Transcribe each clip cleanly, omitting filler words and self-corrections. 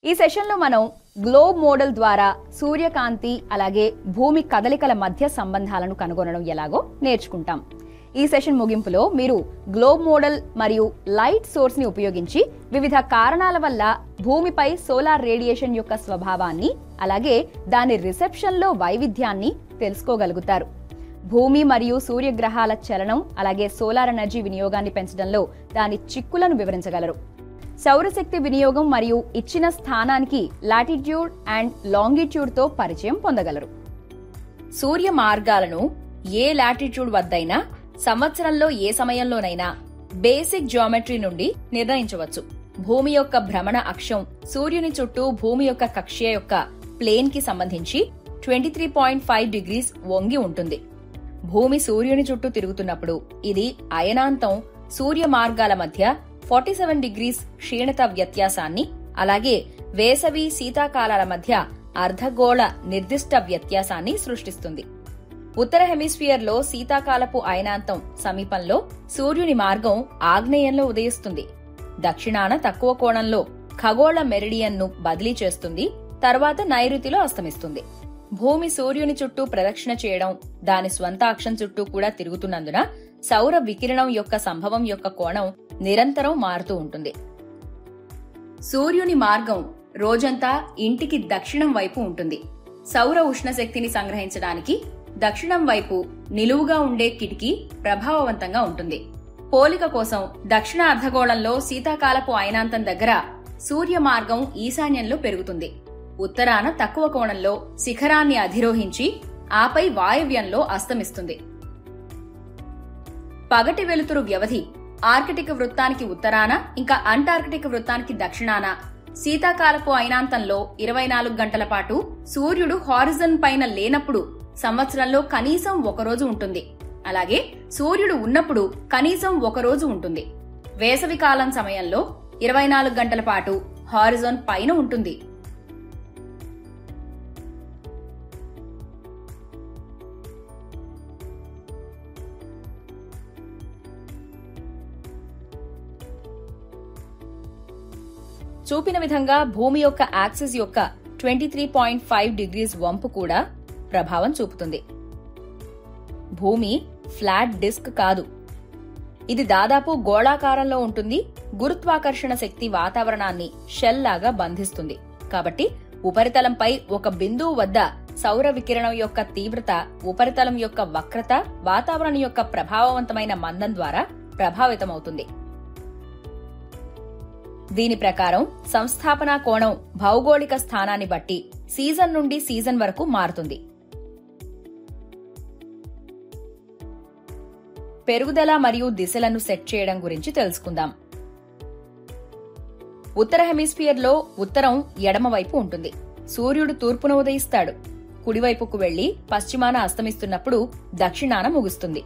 ఈ సెషన్లో మనం గ్లోబ్ మోడల్ ద్వారా సూర్యకాంతి అలాగే భూమి కదలికల మధ్య సంబంధాలను కనుగొనడం ఎలాగో నేర్చుకుంటాం. ఈ సెషన్ ముగింపులో మీరు గ్లోబ్ మోడల్ మరియు లైట్ సోర్స్ ని ఉపయోగించి వివిధ కారణాల వల్ల భూమిపై సోలార్ రేడియేషన్ యొక్క స్వభావాన్ని అలాగే దాని రిసెప్షన్ లో వైవిధ్యాన్ని తెలుసుకోగలుగుతారు. భూమి మరియు సూర్యగ్రహాల చలనం అలాగే సోలార్ ఎనర్జీ వినియోగాన్ని పెంచడంలో దాని చిక్కులను వివరించగలరు. సౌరశక్తి వినియోగం మరియు ఇచ్చిన స్థానానికి లాటిట్యూడ్ అండ్ లాంగిట్యూడ్ తో పరిచయం పొందగలరు. సూర్య మార్గాలను ఏ లాటిట్యూడ్ వద్దైనా సంవత్సరంలో ఏ సమయంలోనైనా బేసిక్ జియోమెట్రీ నుండి నిర్ణయించవచ్చు. భూమి యొక్క భ్రమణ అక్షం సూర్యుని చుట్టూ భూమి యొక్క కక్ష్య యొక్క ప్లేన్ కి సంబంధించి 23.5 డిగ్రీస్ వంగి ఉంటుంది. భూమి సూర్యుని చుట్టూ తిరుగుతున్నప్పుడు ఇది అయనాంతం సూర్య మార్గాల మధ్య 47 డిగ్రీస్ క్షీణత వ్యత్యాసాన్ని అలాగే వేసవి శీతాకాలాల మధ్య అర్ధగోళ నిర్దిష్ట వ్యత్యాసాన్ని సృష్టిస్తుంది. ఉత్తర హెమిస్ఫియర్ లో శీతాకాలపు అయనాంతం సమీపంలో సూర్యుని మార్గం ఆగ్నేయంలో ఉదయిస్తుంది. దక్షిణాన తక్కువ కోణంలో ఖగోళ మెరిడియన్ ను బదిలీ చేస్తుంది. తర్వాత నైరుతిలో అస్తమిస్తుంది. భూమి సూర్యుని చుట్టూ ప్రదక్షిణ చేయడం దాని స్వంత అక్షం చుట్టూ కూడా తిరుగుతున్నందున సౌర వికిరణం యొక్క సంభవం యొక్క కోణం నిరంతరం మారుతూ ఉంటుంది. సూర్యుని మార్గం రోజంతా ఇంటికి దక్షిణం వైపు ఉంటుంది. సౌర ఉష్ణశక్తిని సంగ్రహించడానికి దక్షిణం వైపు నిలువుగా ఉండే కిటికీ ప్రభావవంతంగా ఉంటుంది. పోలిక కోసం దక్షిణ అర్ధగోళంలో శీతాకాలపు అయనాంతం దగ్గర సూర్య మార్గం ఈశాన్యంలో పెరుగుతుంది. ఉత్తరాన తక్కువ కోణంలో శిఖరాన్ని అధిరోహించి ఆపై వాయవ్యంలో అస్తమిస్తుంది. పగటి వెలుతురు వ్యవధి ఆర్కిటిక్ వృత్తానికి ఉత్తరాన ఇంకా అంటార్కిటిక్ వృత్తానికి దక్షిణాన శీతాకాలపు అయనాంతంలో 24 గంటల పాటు సూర్యుడు హారిజన్ పైన లేనప్పుడు సంవత్సరంలో కనీసం ఒకరోజు ఉంటుంది. అలాగే సూర్యుడు ఉన్నప్పుడు కనీసం ఒకరోజు ఉంటుంది. వేసవి కాలం సమయంలో 24 గంటల పాటు హారిజన్ పైన ఉంటుంది. చూపిన విధంగా భూమి యొక్క యాక్సిస్ యొక్క 23.5 డిగ్రీస్ వంపు కూడా ప్రభావం చూపుతుంది. భూమి ఫ్లాట్ డిస్క్ కాదు. ఇది దాదాపు గోళాకారంలో ఉంటుంది. గురుత్వాకర్షణ శక్తి వాతావరణాన్ని షెల్ లాగా బంధిస్తుంది. కాబట్టి ఉపరితలంపై ఒక బిందువు వద్ద సౌర వికిరణం యొక్క తీవ్రత ఉపరితలం యొక్క వక్రత వాతావరణం యొక్క ప్రభావవంతమైన మందం ద్వారా ప్రభావితమవుతుంది. దీని ప్రకారం సంస్థాపన కోణం భౌగోళిక స్థానాన్ని బట్టి సీజన్ నుండి సీజన్ వరకు మారుతుంది. పెరుగుదల మరియు దిశలను సెట్ చేయడం గురించి తెలుసుకుందాం. ఉత్తర హెమిస్ఫియర్ లో ఉత్తరం ఎడమవైపు ఉంటుంది. సూర్యుడు తూర్పున ఉదయిస్తాడు. కుడివైపుకు వెళ్లి పశ్చిమాన అస్తమిస్తున్నప్పుడు దక్షిణాన ముగుస్తుంది.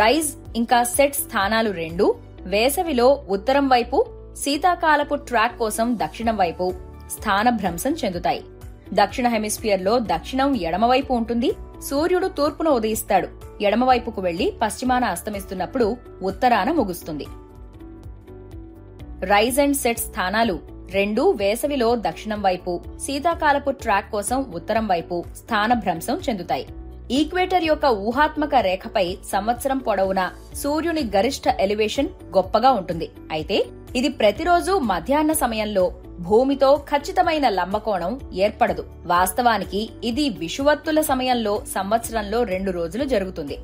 రైజ్ ఇంకా సెట్ స్థానాలు రెండూ వేసవిలో ఉత్తరం వైపు, శీతాకాలపు ట్రాక్ కోసం దక్షిణం వైపు స్థానభ్రంశం చెందుతాయి. దక్షిణ హెమిస్ఫియర్ లో దక్షిణం ఎడమవైపు ఉంటుంది. సూర్యుడు తూర్పున ఉదయిస్తాడు. ఎడమవైపుకు వెళ్లి పశ్చిమాన అస్తమిస్తున్నప్పుడు ఉత్తరాన ముగుస్తుంది. రైజ్ అండ్ సెట్ స్థానాలు రెండూ వేసవిలో దక్షిణం వైపు, శీతాకాలపు ట్రాక్ కోసం ఉత్తరం వైపు స్థానభ్రంశం చెందుతాయి. ఈక్వేటర్ యొక్క ఊహాత్మక రేఖపై సంవత్సరం పొడవునా సూర్యుని గరిష్ట ఎలివేషన్ గొప్పగా ఉంటుంది. అయితే ఇది ప్రతిరోజు మధ్యాహ్న సమయంలో భూమితో ఖచ్చితమైన లంబకోణం ఏర్పడదు. వాస్తవానికి ఇది విషువత్తుల సమయంలో సంవత్సరంలో 2 రోజులు జరుగుతుంది.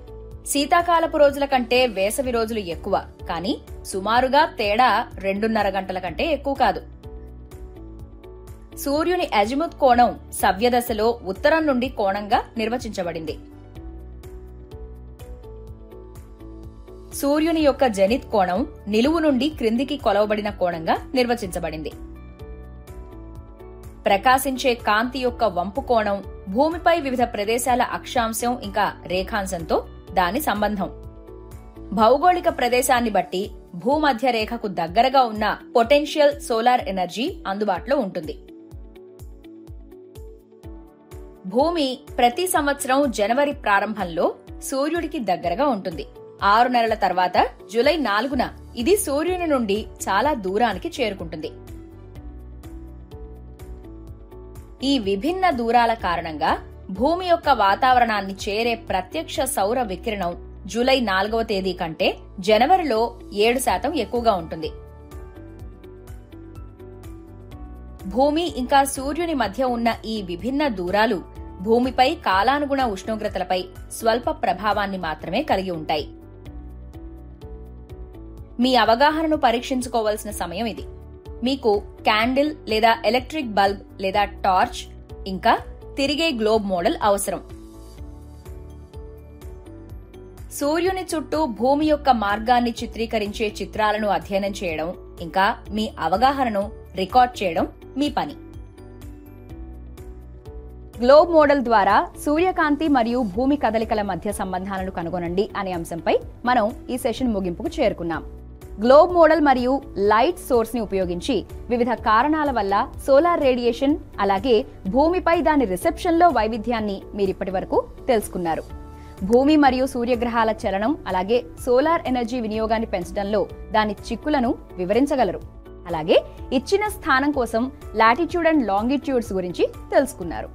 శీతాకాలపు రోజుల కంటే వేసవి రోజులు ఎక్కువ, కానీ సుమారుగా తేడా 2.5 గంటల కంటే ఎక్కువ కాదు. సూర్యుని అజిముత్ కోణం సవ్యదశలో ఉత్తరం నుండి కోణంగా నిర్వచించబడింది. సూర్యుని యొక్క జెనిత్ కోణం నిలువు నుండి క్రిందికి కొలవబడిన కోణంగా నిర్వచించబడింది. ప్రకాశించే కాంతి యొక్క వంపు కోణం భూమిపై వివిధ ప్రదేశాల అక్షాంశం ఇంకా రేఖాంశంతో దాని సంబంధం. భౌగోళిక ప్రదేశాన్ని బట్టి భూమధ్య రేఖకు దగ్గరగా ఉన్న పొటెన్షియల్ సోలార్ ఎనర్జీ అందుబాటులో ఉంటుంది. భూమి ప్రతి సంవత్సరం జనవరి ప్రారంభంలో సూర్యుడికి దగ్గరగా ఉంటుంది. 6 నెలల తర్వాత జూలై 4న ఇది సూర్యుని నుండి చాలా దూరానికి చేరుకుంటుంది. ఈ విభిన్న దూరాల కారణంగా భూమి యొక్క వాతావరణాన్ని చేరే ప్రత్యక్ష సౌర వికిరణం జూలై 4వ తేదీ కంటే జనవరిలో 7% ఎక్కువగా ఉంటుంది. భూమి ఇంకా సూర్యుని మధ్య ఉన్న ఈ విభిన్న దూరాలు భూమిపై కాలానుగుణ ఉష్ణోగ్రతలపై స్వల్ప ప్రభావాన్ని మాత్రమే కలిగి ఉంటాయి. మీ అవగాహనను పరీక్షించుకోవాల్సిన సమయం ఇది. మీకు క్యాండిల్ లేదా ఎలక్ట్రిక్ బల్బ్ లేదా టార్చ్ ఇంకా తిరిగే గ్లోబ్ మోడల్ అవసరం. సూర్యుని చుట్టూ భూమి యొక్క మార్గాన్ని చిత్రీకరించే చిత్రాలను అధ్యయనం చేయడం ఇంకా మీ అవగాహనను రికార్డ్ చేయడం మీ పని. గ్లోబ్ మోడల్ ద్వారా సూర్యకాంతి మరియు భూమి కదలికల మధ్య సంబంధాలను కనుగొనండి అనే అంశంపై మనం ఈ సెషన్ ముగింపుకు చేరుకున్నాం. గ్లోబ్ మోడల్ మరియు లైట్ సోర్స్ ని ఉపయోగించి వివిధ కారణాల వల్ల సోలార్ రేడియేషన్ అలాగే భూమిపై దాని రిసెప్షన్ లో వైవిధ్యాన్ని మీరిప్పటి వరకు తెలుసుకున్నారు. భూమి మరియు సూర్యగ్రహాల చలనం అలాగే సోలార్ ఎనర్జీ వినియోగాన్ని పెంచడంలో దాని చిక్కులను వివరించగలరు. అలాగే ఇచ్చిన స్థానం కోసం లాటిట్యూడ్ అండ్ లాంగిట్యూడ్స్ గురించి తెలుసుకున్నారు.